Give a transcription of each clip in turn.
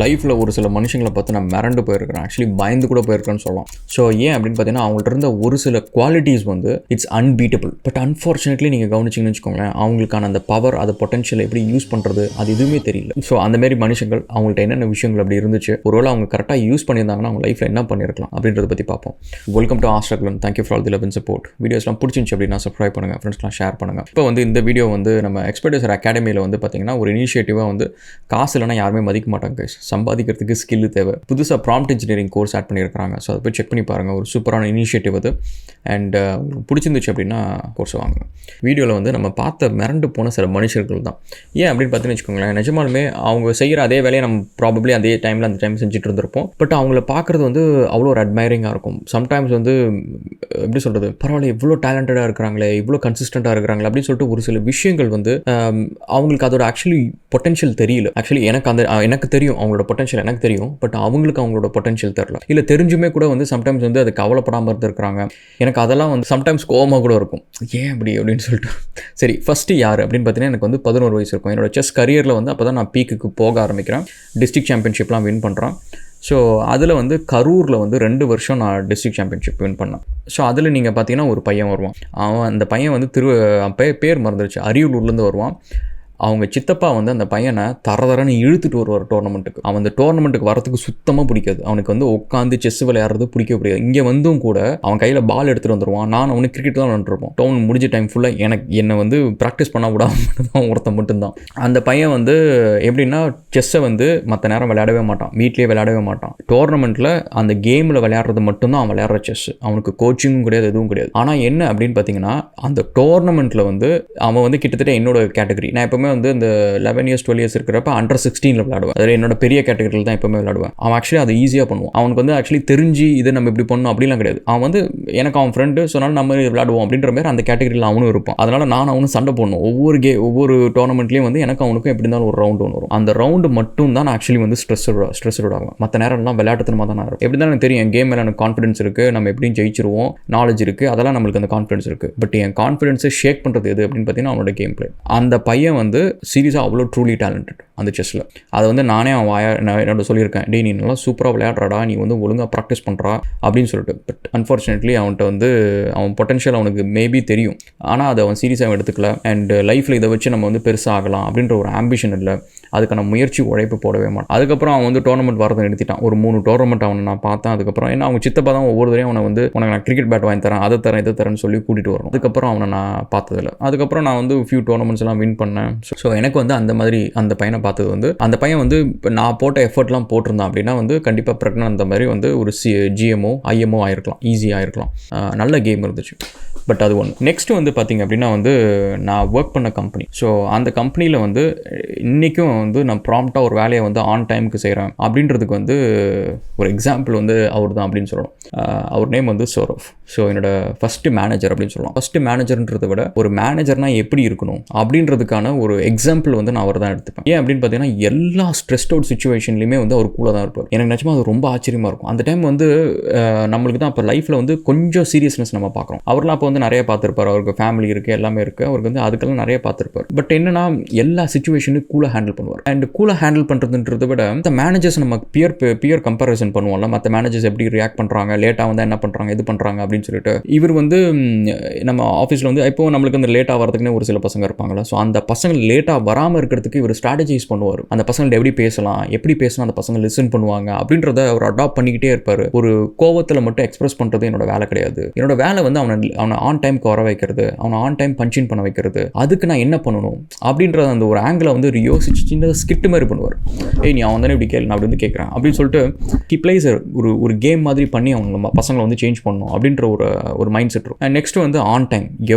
லைஃப்பில் ஒரு சில மனுஷங்களை பார்த்து நான் மிரண்டு போயிருக்கிறேன். ஆக்சுவலி பயந்து கூட போயிருக்கேன்னு சொல்லலாம். ஸோ ஏன் அப்படின்னு பார்த்தீங்கன்னா, அவங்கள்ட்ட இருந்த ஒரு சில குவாலிட்டிஸ் வந்து இட்ஸ் அன்பீட்டபிள். பட் அன்ஃபார்ச்சுனேட்லி நீங்கள் கவனிச்சிங்கன்னு வச்சுக்கோங்களேன், அவங்களுக்கான அந்த பவர், அது பொட்டன்ஷியல் எப்படி யூஸ் பண்ணுறது அது எதுவுமே தெரியல. ஸோ அந்தமாரி மனுஷங்கள் அவங்கள்ட்ட என்னென்ன விஷயங்கள் அப்படி இருந்துச்சு, ஒருவேளை அவங்க கரெக்டாக யூஸ் பண்ணியிருந்தாங்கன்னா அவங்க லைஃப்பில் என்ன பண்ணியிருக்கலாம் அப்படின்றத பற்றி பார்ப்போம். வெல்கம் டு ஆஸ்ட்ரக்லன். Thank you for all the love and support. வீடியோஸ்லாம் பிடிச்சிருந்துச்சு அப்படின்னா சப்ஸ்கிரைப் பண்ணுங்கள், ஃப்ரெண்ட்ஸ்லாம் ஷேர் பண்ணுங்கள். இப்போ வந்து இந்த வீடியோ வந்து நம்ம எக்ஸ்பர்டைசர் அகாடமியில் வந்து பார்த்தீங்கன்னா ஒரு இனிஷியேட்டிவாக வந்து காசு இல்லைனா யாருமே மதிக்க மாட்டாங்க. சம்பாதிக்கிறதுக்கு ஸ்கில் தேவை. புதுசாக ப்ராம்ப்ட் இன்ஜினியரிங் கோர்ஸ் ஆட் பண்ணியிருக்காங்க. ஸோ அதை போய் செக் பண்ணி பாருங்கள். ஒரு சூப்பரான இனிஷியேட்டிவ் அது. அண்ட் உங்களுக்கு பிடிச்சிருந்துச்சு அப்படின்னா கோர்ஸ் வாங்குங்க. வீடியோவில் வந்து நம்ம பார்த்த மிரண்டு போன சில மனுஷர்கள் தான். ஏன் அப்படின்னு பார்த்தீங்கன்னு வச்சுக்கோங்களேன், நிஜமாலுமே அவங்க செய்கிற அதே வேலையை நம்ம ப்ராபப்ளி அதே டைமில் அந்த டைம் செஞ்சுட்டு இருந்திருப்போம். பட் அவங்கள பார்க்குறது வந்து அவ்வளோ ஒரு அட்மைரிங்காக இருக்கும். சம்டைம்ஸ் வந்து எப்படி சொல்கிறது, பரவாயில்ல இவ்வளோ டேலண்டடாக இருக்கிறாங்களே, இவ்வளோ கன்சிஸ்டண்ட்டாக இருக்கிறாங்களே அப்படின்னு சொல்லிட்டு ஒரு சில விஷயங்கள் வந்து அவங்களுக்கு அதோட ஆக்சுவலி பொட்டன்ஷியல் தெரியல. ஆக்சுவலி எனக்கு தெரியும் அவங்களோட பொட்டன்ஷியல் எனக்கு தெரியும். பட் அவங்களுக்கு அவங்களோட பொட்டன்ஷியல் தெரியல. இல்லை தெரிஞ்சுமே கூட வந்து சம்டைம்ஸ் வந்து அது கவலைப்படாமல் இருந்திருக்கிறாங்க. எனக்கு அதெல்லாம் வந்து சம்டைம்ஸ் கோவமாக கூட இருக்கும். ஏன் அப்படி அப்படின்னு சொல்லிட்டு. சரி, ஃபஸ்ட்டு யார் அப்படின்னு பார்த்தீங்கன்னா, எனக்கு வந்து 11 வயசு இருக்கும். என்னோட செஸ் கரியரில் வந்து அப்போ தான் நான் பீக்குக்கு போக ஆரம்பிக்கிறேன். டிஸ்ட்ரிக்ட் சாம்பியன்ஷிப்லாம் வின் பண்ணுறேன். ஸோ அதில் வந்து கரூரில் வந்து 2 வருஷம் நான் டிஸ்ட்ரிக்ட் சாம்பியன்ஷிப் வின் பண்ணேன். ஸோ அதில் நீங்கள் பார்த்தீங்கன்னா ஒரு பையன் வருவான். அந்த பையன் வந்து பேர் மறந்துடுச்சு, அரியலூர்லேருந்து வருவான். அவங்க சித்தப்பா வந்து அந்த பையனை தரன்னு இழுத்துட்டு வருவார் டோர்னமெண்ட்டுக்கு. அவன் அந்த டோர்னமெண்ட்டுக்கு வரத்துக்கு சுத்தமாக பிடிக்காது. அவனுக்கு வந்து உட்காந்து செஸ் விளையாடுறது பிடிக்க பிடிக்காது. இங்கே வந்தும் கூட அவன் கையில் பால் எடுத்துகிட்டு வந்துடுவான். நான் அவனுக்கு கிரிக்கெட் தான் விளாண்டுருப்போம். டவுன் முடிஞ்ச டைம் ஃபுல்லாக என்னை வந்து ப்ராக்டிஸ் பண்ண விடாமல் தான் ஒருத்தன் மட்டும்தான். அந்த பையன் வந்து எப்படின்னா செஸ்ஸை வந்து மற்ற நேரம் விளையாடவே மாட்டான், வீட்லேயே விளையாடவே மாட்டான். டோர்னமெண்ட்டில் அந்த கேமில் விளையாடுறது மட்டும்தான் அவன் விளையாடுற செஸ். அவனுக்கு கோச்சிங்கும் கிடையாது, எதுவும் கிடையாது. ஆனால் என்ன அப்படின்னு பார்த்தீங்கன்னா, அந்த டோர்னமெண்ட்டில் வந்து அவன் வந்து கிட்டத்தட்ட என்னோட கேட்டகரி. நான் எப்பவுமே வந்து இந்த 11 இயர்ஸ் 12 இயர்ஸ் இருக்கிறப்ப அண்டர் 16 விளையாடுவேன். அதில் என்னோட பெரிய கேட்டகரியில் தான் எப்பவுமே விளையாடுவேன். அவன் ஆக்சுவலி அதை ஈஸியாக பண்ணுவான். அவனுக்கு வந்து ஆக்சுவலி தெரிஞ்சு இதை நம்ம இப்படி பண்ணணும் அப்படிலாம் கிடையாது. அவன் வந்து எனக்கு அவன் ஃப்ரெண்டு சொன்னாலும் நம்ம விளையாடுவோம் அப்படின்ற மாதிரி அந்த கேட்டகரியில் அவனும் இருப்பான். அதனால் நான் அவனும் சண்டை போடணும். ஒவ்வொரு டோர்னமெண்ட்லேயும் வந்து எனக்கு அவனுக்கும் எப்படி இருந்தாலும் ஒரு ரவுண்டு ஒன்று வரும். அந்த ரவுண்டு மட்டும் தான் நான் ஆக்சுவலி வந்து ஸ்ட்ரெஸ்ஸோட ஆகும். மற்ற நேரம்லாம் விளையாட்டுத்தனமாக தான் இருக்கும். எப்படி தான் எனக்கு தெரியும், என் கேம் மேலே எனக்கு கான்ஃபிடன்ஸ் இருக்குது, நம்ம எப்படியும் ஜெயிச்சிருவோம், நாலேஜ் இருக்குது, அதெல்லாம் நம்மளுக்கு அந்த கான்ஃபிடன்ஸ் இருக்குது. பட் என் கான்ஃபிடன்ஸை ஷேக் பண்ணுறது எது அப்படின்னு பார்த்தீங்கன்னா அவனோட கேம் பிளே. அந்த பையன் வந்து சீரியஸாக அவ்வளோ ட்ரூலி டேலண்டட் அந்த செஸ்ஸில். அதை வந்து நானே என்னோட சொல்லியிருக்கேன், டே நீ நல்லா சூப்பராக விளையாடுறாடா, நீ வந்து ஒழுங்காக ப்ராக்டிஸ் பண்ணுறா அப்படின்னு சொல்லிட்டு. பட் அன்ஃபார்ச்சுனேட்லி அவன்கிட்ட வந்து அவன் பொட்டன்ஷியல் அவனுக்கு மேபி தெரியும், ஆனால் அதை அவன் சீரியஸாக எடுத்துக்கல. அண்ட் லைஃப்பில் இதை வச்சு நம்ம வந்து பெருசாக ஆகலாம் அப்படின்ற ஒரு ஆம்பிஷன் இல்லை, அதுக்கான முயற்சி உழைப்பு போடவே மாட்டான். அதுக்கப்புறம் அவன் வந்து டோர்னமெண்ட் வரதை நிறுத்திட்டான். ஒரு 3 டோர்னமெண்ட் அவனை நான் பார்த்தேன். அதுக்கப்புறம் ஏன்னா அவங்க சித்தப்பா தான் ஒவ்வொரு தரையும் அவனை வந்து உனக்கு நான் கிரிக்கெட் பேட் வாங்கி தரேன், அதை தரேன் இதை தரேன்னு சொல்லி கூட்டிகிட்டு வரணும். அதுக்கப்புறம் அவனை நான் பார்த்ததில்லை. அதுக்கப்புறம் நான் வந்து ஃபியூ டோர்னமெண்ட்ஸ் எல்லாம் வின் பண்ணேன். ஸோ எனக்கு வந்து அந்த மாதிரி அந்த பையனை பார்த்தது வந்து, அந்த பையன் வந்து இப்போ நான் போட்ட எஃபர்ட்லாம் போட்டிருந்தான் அப்படின்னா வந்து கண்டிப்பாக ப்ரெக்னன்ட் அந்த மாதிரி வந்து ஒரு GMO IMO ஆயிருக்கலாம், ஈஸியாக ஆயிருக்கலாம். நல்ல கேம் இருந்துச்சு. பட் அது ஒன்று. நெக்ஸ்ட்டு வந்து பார்த்திங்க அப்படின்னா வந்து நான் ஒர்க் பண்ண கம்பெனி. ஸோ அந்த கம்பெனியில் வந்து இன்றைக்கும் வந்து நான் ப்ராம்ப்டாக ஒரு வேலையை வந்து ஆன் டைமுக்கு செய்கிறேன் அப்படின்றதுக்கு வந்து ஒரு எக்ஸாம்பிள் வந்து அவர் தான் அப்படின்னு சொல்லணும். அவர் நேம் வந்து சௌரவ். ஸோ என்னோட ஃபஸ்ட்டு மேனேஜர் அப்படின்னு சொல்லலாம். ஃபஸ்ட்டு மேனேஜர்ன்றதை விட ஒரு மேனேஜர்னால் எப்படி இருக்கணும் அப்படின்றதுக்கான ஒரு எக்ஸாம்பிள் வந்து நான் அவர் தான் எடுத்துப்பேன். ஏன் அப்படின்னு பார்த்தீங்கன்னா, எல்லா ஸ்ட்ரெஸ்ட் அவுட் சுச்சுவேஷன்லையுமே வந்து அவர் கூட தான் இருப்பார். எனக்கு நிச்சயமாக அது ரொம்ப ஆச்சரியமாக இருக்கும். அந்த டைம் வந்து நம்மளுக்கு தான் இப்போ லைஃப்பில் வந்து கொஞ்சம் சீரியஸ்னஸ் நம்ம பார்க்குறோம். அவர்லாம் அப்போ வந்து நிறைய பார்த்துருப்பார். அவருக்கு ஃபேமிலி இருக்குது, எல்லாமே இருக்குது. அவருக்கு வந்து அதுக்கெல்லாம் நிறைய பார்த்துருப்பார். பட் என்னன்னா, எல்லா சுச்சுவேஷனும் கூலாக ஹேண்டில் பண்ணுவார். அண்ட் கூலாக ஹேண்டில் பண்ணுறதுன்றதை விட இந்த மேனேஜர்ஸ் நம்ம பியர் கம்பேரிசன் பண்ணுவோம்ல, மற்ற மேனேஜர்ஸ் எப்படி ரியாக்ட் பண்ணுறாங்க, லேட்டாக வந்து என்ன பண்ணுறாங்க, இது பண்ணுறாங்க அப்படின்னு சொல்லிட்டு. இவர் வந்து நம்ம ஆஃபீஸில் வந்து இப்போ நம்மளுக்கு அந்த லேட்டாக வரதுக்குன்னு ஒரு சில பசங்க இருப்பாங்களா, ஸோ அந்த பசங்க லேட்டாக வராமல் இருக்கிறதுக்கு இவர் ஸ்ட்ராட்டஜைஸ் பண்ணுவார். அந்த பசங்கள்ட்ட எப்படி பேசலாம் அந்த பசங்க லிசன் பண்ணுவாங்க அப்படின்றத அவர் அடாப்ட் பண்ணிக்கிட்டே இருப்பார். ஒரு கோவத்தில் மட்டும் எக்ஸ்பிரஸ் பண்ணுறது என்னோட வேலை கிடையாது. என்னோட வேலை வந்து அவனை ஆன் டைம்க்கு வர வைக்கிறது, அவனை ஆன் டைம் பஞ்சின் பண்ண வைக்கிறது. அதுக்கு நான் என்ன பண்ணணும் அப்படின்றத அந்த ஒரு ஆங்கிளை வந்து யோசிச்சு சின்ன ஸ்கிட் மாதிரி பண்ணுவார். நீ அவன் தானே இப்படி கேள்வி, நான் அப்படி வந்து கேட்குறேன் அப்படின்னு சொல்லிட்டு ஹி பிளேஸ் ஒரு கேம் மாதிரி பண்ணி அவங்க பசங்களை வந்து சேஞ்ச் பண்ணணும் அப்படின்ற ஒரு மைண்ட் செட் இருக்கும். நெக்ஸ்ட் வந்து ஆன் டைம்.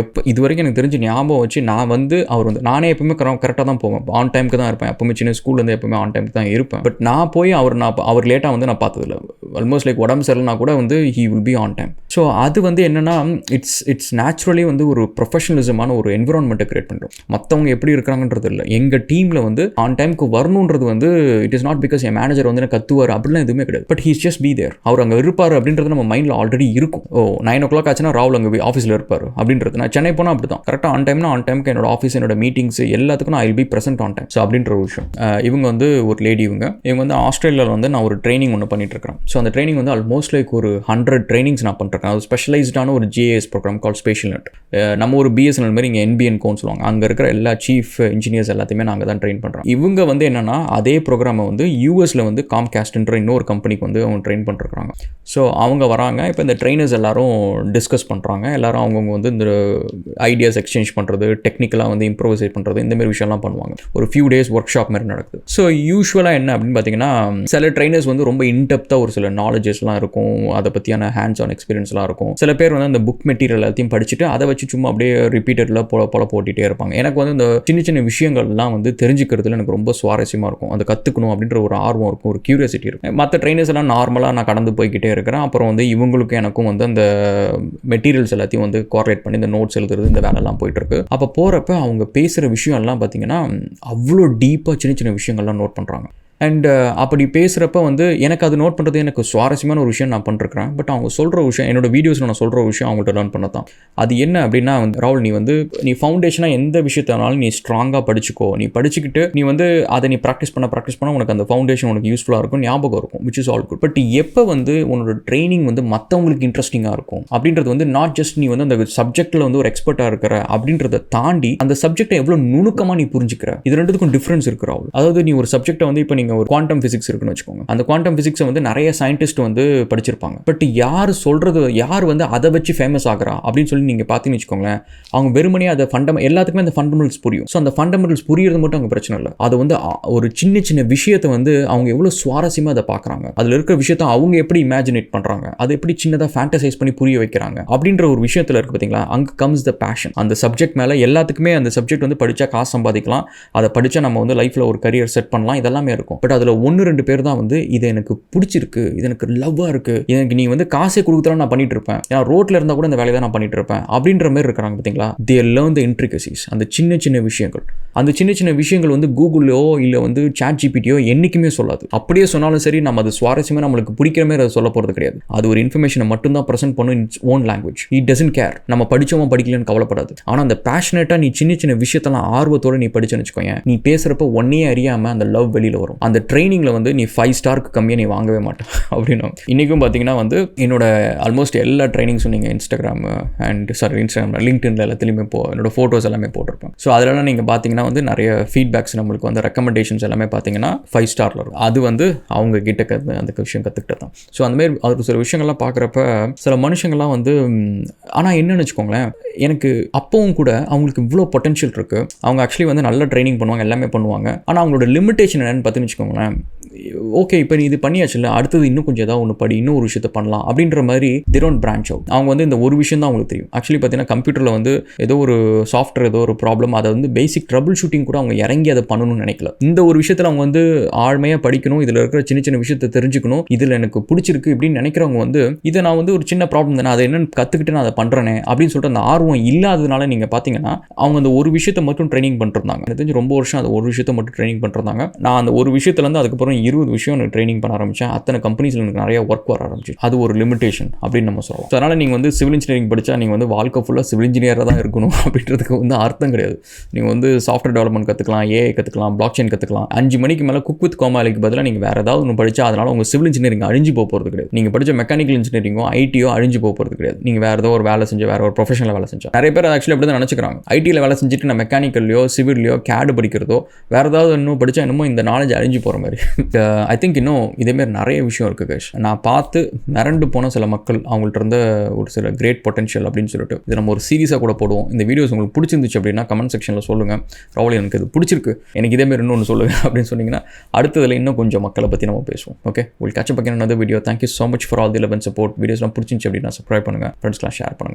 இது வரைக்கும் எனக்கு தெரிஞ்சு ஞாபகம் வச்சு நான் வந்து அவர் வந்து நானே எப்பவுமே கரெக்டாக தான் போவேன், ஆன் டைமுக்கு தான் இருப்பேன். எப்பவுமே சின்ன ஸ்கூல்லேருந்து எப்பவுமே ஆன் டைமுக்கு தான் இருப்பேன். பட் நான் போய் அவர் லேட்டாக வந்து நான் பார்த்ததில்ல. ஆல்மோஸ்ட் லைக் உடம்பு சரியில்லைனா கூட வந்து he will be on time. So அது வந்து என்னென்னா இட்ஸ் நேச்சுரலி வந்து ஒரு ப்ரொஃபஷனலிசமான ஒரு என்விரான்மெண்ட்டை கிரியேட் பண்ணுறோம். மற்றவங்க எப்படி இருக்கிறாங்கன்றது இல்லை. எங்கள் டீமில் வந்து ஆன் டைமுக்கு வரணுன்றது வந்து இட் இஸ் நாட் பிகாஸ் என் மேனேஜர் வந்து எனக்கு கத்துவார் அப்படிலாம் எதுவுமே கிடையாது. But he's just be there. அவர் அங்கே இருப்பார் அப்படின்றது நம்ம மைண்டில் ஆல்ரெடி இருக்கும். 9 o'clock ஆச்சுன்னா ராகுல் அங்கே ஆஃபீஸில் இருப்பார் அப்படின்றது. நான் சென்னை போனால் அப்படி தான் கரெக்டாக ஆன் டைமுக்கு என்னோட ஆஃபீஸ் என்னோட மீட்டிங்ஸ் எல்லாத்துக்கும் நான் I will be present on time. So அப்படின்ற ஒரு விஷயம். இவங்க வந்து ஒரு லேடி, இவங்க வந்து ஆஸ்திரேலியாவில் வந்து நான் ஒரு ட்ரைனிங் ஒன்று பண்ணிட்டு இருக்கிறேன். ஸோ அந்த ட்ரைனிங் வந்து ஆல்மோஸ்ட் லைக் ஒரு 100 ட்ரைனிங்ஸ் நான் பண்ணிருக்கேன். அது ஸ்பெஷலைஸ்டான ஒரு GIS ப்ரோக்ராம் கால் ஸ்பேஷியல் நெட். நம்ம ஒரு BSNL மாதிரி இங்கே NBN கோன்னு சொல்லுவாங்க. அங்கே இருக்கிற எல்லா சீஃப் இன்ஜினியர்ஸ் எல்லாத்தையுமே நாங்கள் தான் ட்ரெயின் பண்ணுறோம். இவங்க வந்து என்னன்னா அதே ப்ரோக்ராமை வந்து யூஎஸில் வந்து காம்காஸ்ட்ன்ற இன்னொரு கம்பெனிக்கு வந்து அவங்க ட்ரெயின் பண்ணிருக்காங்க. ஸோ அவங்க வராங்க. இப்போ இந்த ட்ரெயினர்ஸ் எல்லாரும் டிஸ்கஸ் பண்ணுறாங்க. எல்லாரும் அவங்கவுங்க வந்து இந்த ஐடியாஸ் எக்ஸ்சேஞ்ச் பண்ணுறது, டெக்னிக்கலாக வந்து இம்ப்ரோவைசேட் பண்ணுறது, இந்த மாதிரி விஷயம்லாம் பண்ணுவாங்க. ஒரு ஃபியூ டேஸ் ஒர்க் ஷாப் மாதிரி நடக்குது. ஸோ யூஸ்வலாக என்ன அப்படின்னு பார்த்தீங்கன்னா சில ட்ரெயினர்ஸ் வந்து ரொம்ப இன்டெப்த்தாக ஒரு சில நாலேஜஸ்லாம் இருக்கும், அதை பற்றியான ஹேண்ட்ஸ் ஆன் எக்ஸ்பீரியன்ஸ்லாம் இருக்கும். சில பேர் வந்து அந்த புக் மெட்டீரியல் எல்லாத்தையும் படிச்சுட்டு அதை வச்சு சும்மா அப்படியே ரிப்பீட்டடில் போல போட்டிகிட்டே இருப்பாங்க. எனக்கு வந்து இந்த சின்ன சின்ன விஷயங்கள்லாம் வந்து தெரிஞ்சுக்கிறதுல எனக்கு ரொம்ப சுவாரஸ்யமாக இருக்கும். அதை கற்றுக்கணும் அப்படின்ற ஒரு ஆர்வம் இருக்கும், ஒரு கியூரியாசிட்டி இருக்கும். மற்ற ட்ரெயினர்ஸ் எல்லாம் நார்மலாக நான் கடந்து போய்கிட்டே இருக்கிறேன். அப்புறம் வந்து இவங்களுக்கும் எனக்கும் வந்து அந்த மெட்டீரியல்ஸ் எல்லாத்தையும் வந்து கோஆர்டினேட் பண்ணி இந்த நோட்ஸ் எழுதுறது, இந்த வேலைலாம் போயிட்டுருக்கு. அப்போ போகிறப்ப அவங்க பேசுகிற விஷயம் எல்லாம் பார்த்தீங்கன்னா அவ்வளோ டீப்பாக சின்ன சின்ன விஷயங்கள்லாம் நோட் பண்ணுறாங்க. அண்ட் அப்படி பேசுகிறப்ப வந்து எனக்கு அது நோட் பண்ணுறது எனக்கு சுவாரஸ்யமான ஒரு விஷயம் நான் பண்ணிருக்கிறேன். பட் அவங்க சொல்கிற விஷயம், என்னோட வீடியோஸில் நான் சொல்கிற விஷயம் அவங்கள்ட்ட லேர்ன் பண்ண தான். அது என்ன அப்படின்னா வந்து ராகுல், நீ ஃபவுண்டேஷனாக எந்த விஷயத்தினாலும் நீ ஸ்ட்ராங்காக படிச்சுக்கோ. நீ படிச்சுக்கிட்டு நீ வந்து அதை நீ ப்ராக்டிஸ் பண்ண உனக்கு அந்த ஃபவுண்டேஷன் உனக்கு யூஸ்ஃபுல்லாக இருக்கும், ஞாபகம் இருக்கும், which is all good. But எப்போ வந்து உன்னோட ட்ரைனிங் வந்து மற்றவங்களுக்கு இன்ட்ரெஸ்டிங்காக இருக்கும் அப்படின்றது வந்து நாட் ஜஸ்ட் நீ வந்து அந்த சப்ஜெக்ட்டில் வந்து ஒரு எக்ஸ்பர்ட்டாக இருக்கிற அப்படின்றத தாண்டி அந்த சப்ஜெக்டை எவ்வளோ நுணுக்கமாக நீ புரிஞ்சுக்கிற, இது ரெண்டுத்துக்கும் டிஃப்ரென்ஸ் இருக்கு ராகுல். அதாவது நீ ஒரு சப்ஜெக்டை வந்து இப்போ ஒரு குவாண்டம் ஃபிசிக்ஸ் இருக்குன்னு வச்சுக்கோங்க. அந்த குவாண்டம் ஃபிசிக்ஸை வந்து நிறைய சயின்டிஸ்ட் வந்து படிச்சிருப்பாங்க. பட் யார் வந்து அதை வச்சு ஃபேமஸ் ஆகிறா அப்படின்னு சொல்லி நீங்கள் பார்த்தீங்கன்னு வச்சுக்கோங்களேன், அவங்க வெறுமனே அதை எல்லாத்துக்குமே அந்த ஃபண்டமெண்டல்ஸ் புரியும். ஸோ அந்த ஃபண்டமெண்டல்ஸ் புரியறது மட்டும் அவங்க பிரச்சனை இல்லை. அது வந்து ஒரு சின்ன சின்ன விஷயத்தை வந்து அவங்க எவ்வளோ சுவாரஸ்யமாக அதை பார்க்குறாங்க, அதில் இருக்கிற விஷயத்தை அவங்க எப்படி இமேஜினேட் பண்ணுறாங்க, அதை எப்படி சின்னதாக ஃபேண்டசைஸ் பண்ணி புரிய வைக்கிறாங்க அப்படின்ற ஒரு விஷயத்தில் இருக்குது பார்த்தீங்களா, அங்கே கம்ஸ் த பேஷன். அந்த சப்ஜெக்ட் மேலே எல்லாத்துக்குமே அந்த சப்ஜெக்ட் வந்து படித்தா காசு சம்பாதிக்கலாம், அதை படித்தா நம்ம வந்து லைஃப்பில் ஒரு கரியர் செட் பண்ணலாம், இதெல்லாமே இருக்கும். பட் அதில் 1-2 பேர் தான் வந்து இது எனக்கு பிடிச்சிருக்கு, இது எனக்கு லவ்வாக இருக்குது, எனக்கு நீ வந்து காசே கொடுக்குறா நான் பண்ணிட்டு இருப்பேன், ஏன்னா ரோட்டில் இருந்தால் கூட இந்த வேலையை தான் நான் பண்ணிட்டு இருப்பேன் அப்படின்ற மாதிரி இருக்கிறாங்க பார்த்தீங்களா. They learn the intricacies. அந்த சின்ன சின்ன விஷயங்கள் வந்து கூகுளோ இல்லை வந்து சாட் ஜிபிடியோ என்றைக்குமே சொல்லாது. அப்படியே சொன்னாலும் சரி, நம்ம அது சுவாரஸ்யமாக நம்மளுக்கு பிடிக்கிற மாதிரி அதை சொல்ல போகிறது கிடையாது. அது ஒரு இன்ஃபர்மேஷனை மட்டும்தான் ப்ரெசென்ட் பண்ணும் its own language. It doesn't care நம்ம படித்தோமா படிக்கலன்னு கவலைப்படாது. ஆனால் அந்த பேஷனேட்டாக நீ சின்ன சின்ன விஷயத்தெல்லாம் ஆர்வத்தோடு நீ படிச்சுன்னு வச்சுக்கோங்க, நீ பேசுகிறப்ப ஒன்னே அறியாமல் அந்த லவ் வெளியில் வரும். அந்த ட்ரைனிங்கில் வந்து நீ 5 ஸ்டாருக்கு கம்மியாக நீ வாங்கவே மாட்டேன் அப்படின்னா. இன்றைக்கும் பார்த்தீங்கன்னா வந்து என்னோட ஆல்மோஸ்ட் எல்லா ட்ரைனிங்ஸும் நீங்கள் இன்ஸ்டாகிராம் லிங்க்டின்ல எல்லாத்துலேயுமே என்னோட ஃபோட்டோஸ் எல்லாமே போட்டிருப்பேன். ஸோ அதெல்லாம் நீங்கள் பார்த்தீங்கன்னா வந்து நிறைய ஃபீட்பேக்ஸ் நம்மளுக்கு வந்து ரெக்கமெண்டேஷன்ஸ் எல்லாமே பார்த்தீங்கன்னா 5 ஸ்டாரில் இருக்கும். அது வந்து அவங்க கிட்ட அந்த விஷயம் கற்றுக்கிட்டு தான். ஸோ அந்தமாரி அது சில விஷயங்கள்லாம் பார்க்குறப்ப சில மனுஷங்கள்லாம் வந்து, ஆனால் என்னன்னு வச்சுக்கோங்களேன், எனக்கு அப்பவும் கூட அவங்களுக்கு இவ்வளோ பொட்டன்ஷியல் இருக்குது, அவங்க ஆக்சுவலி வந்து நல்ல ட்ரைனிங் பண்ணுவாங்க, எல்லாமே பண்ணுவாங்க. ஆனால் அவங்களோட லிமிட்டேஷன் என்னன்னு பார்த்துன்னு வச்சுக்கோங்களேன், ஓகே இப்போ நீ இது பண்ணியாச்சுல்ல, அடுத்தது இன்னும் கொஞ்சம் ஏதாவது ஒன்று படி, இன்னும் ஒரு விஷயத்தை பண்ணலாம் அப்படின்ற மாதிரி they don't branch out. அவங்க வந்து இந்த ஒரு விஷயம் தான் அவங்களுக்கு தெரியும். ஆக்சுவலி பார்த்தீங்கன்னா கம்ப்யூட்டரில் வந்து ஏதோ ஒரு சாஃப்ட்வேர் ஏதோ ஒரு ப்ராப்ளம், அதை வந்து பேசிக் ட்ரபிள் ஷூட்டிங் கூட அவங்க இறங்கி அதை பண்ணணும்னு நினைக்கல. இந்த ஒரு விஷயத்தில் அவங்க வந்து ஆழ்மையாக படிக்கணும், இதில் இருக்கிற சின்ன சின்ன விஷயத்தை தெரிஞ்சுக்கணும், இதில் எனக்கு பிடிச்சிருக்கு இப்படின்னு நினைக்கிறவங்க வந்து இதை நான் வந்து ஒரு சின்ன ப்ராப்ளம் தானே, அதை என்னென்னு கற்றுக்கிட்டு நான் அதை பண்ணுறேனே அப்படின்னு சொல்லிட்டு அந்த ஆர்வம் இல்லாததுனால நீங்கள் பார்த்தீங்கன்னா அவங்க அந்த ஒரு விஷயத்தை மட்டும் ட்ரைனிங் பண்ணிருந்தாங்க. எனக்கு தெரிஞ்சு ரொம்ப வருஷம் அந்த ஒரு விஷயத்தை மட்டும் ட்ரைனிங் பண்ணிருந்தாங்க. நான் அந்த ஒரு விஷயத்துலேருந்து அதுக்கப்புறம் 20 விஷயம் எனக்கு ட்ரைனிங் பண்ண ஆரம்பித்தேன். அத்தனை கம்பெனிஸில் எனக்கு நிறைய ஒர்க் வர ஆரம்பிச்சு. அது ஒரு லிமிட்டேஷன் அப்படின்னு நம்ம சொல்லலாம். ஸோ அதனால் நீங்கள் வந்து சிவில் இன்ஜினியரிங் படித்தா நீங்கள் வந்து வாழ்க்கை ஃபுல்லாக சிவில் இன்ஜினியராக தான் இருக்கணும் அப்படின்றதுக்கு வந்து அர்த்தம் கிடையாது. நீங்கள் வந்து சாஃப்ட்வேர் டெவலப்மெண்ட் கற்றுக்கலாம், AI கற்றுக்கலாம், பிளாக் செயின் கற்றுக்கலாம். 5 மணிக்கு மேலே குக் வித் கோமாளிக்கு பதிலாக நீங்கள் வேறு ஏதாவது ஒன்று படித்தா அதனால் உங்கள் சிவில் இன்ஜினியரிங் அழிஞ்சு போகிறது கிடையாது. நீங்கள் படித்த மெக்கானிக்கல் இன்ஜினியரிங்கோ ஐடியோ அழிஞ்சு போகிறது கிடையாது. நீங்கள் வேறு ஏதோ ஒரு வேலை செஞ்சு வேறு ஒரு ப்ரொஃபஷனில் வேலை செஞ்சு நிறைய பேர் ஆக்சுவலி அப்படி தான் நினச்சிக்கிறாங்க. ஐடியில் வேலை செஞ்சுட்டு நான் மெக்கானிக்கல்லையோ சிவில்லையோ CAD படிக்கிறதோ வேறு ஏதாவது இன்னும் படித்தா இன்னமும் இந்த நாலேஜ் அழிஞ்சு போகிற மாதிரி. ஐ திங்க் இன்னும் இதேமாரி நிறைய விஷயம் இருக்குது கைஸ். நான் பார்த்து மிரண்டு போன சில மக்கள், அவங்கள்ட்ட இருந்த ஒரு சில கிரேட் பொட்டன்ஷியல் அப்படின்னு சொல்லிட்டு இது நம்ம ஒரு சீரியஸாக கூட போடுவோம். இந்த வீடியோஸ் உங்களுக்கு பிடிச்சிருந்துச்சு அப்படின்னா கமெண்ட் செக்ஷனில் சொல்லுங்கள். ராகுல் எனக்கு இது பிடிச்சிருக்கு, எனக்கு இதேமாரி இன்னொன்று சொல்லுங்கள் அப்படின்னு சொன்னீங்கன்னா அடுத்ததில் இன்னும் கொஞ்சம் மக்களை பற்றி நம்ம பேசுவோம். ஓகே, உங்களுக்கு catch up again another video. Thank you so much for all the love and support. வீடியோஸ்லாம் பிடிச்சிருந்துச்சு அப்படின்னா சப்ஸ்கிரைப் பண்ணுங்கள், ஃப்ரெண்ட்ஸ்லாம் ஷேர் பண்ணுங்கள்.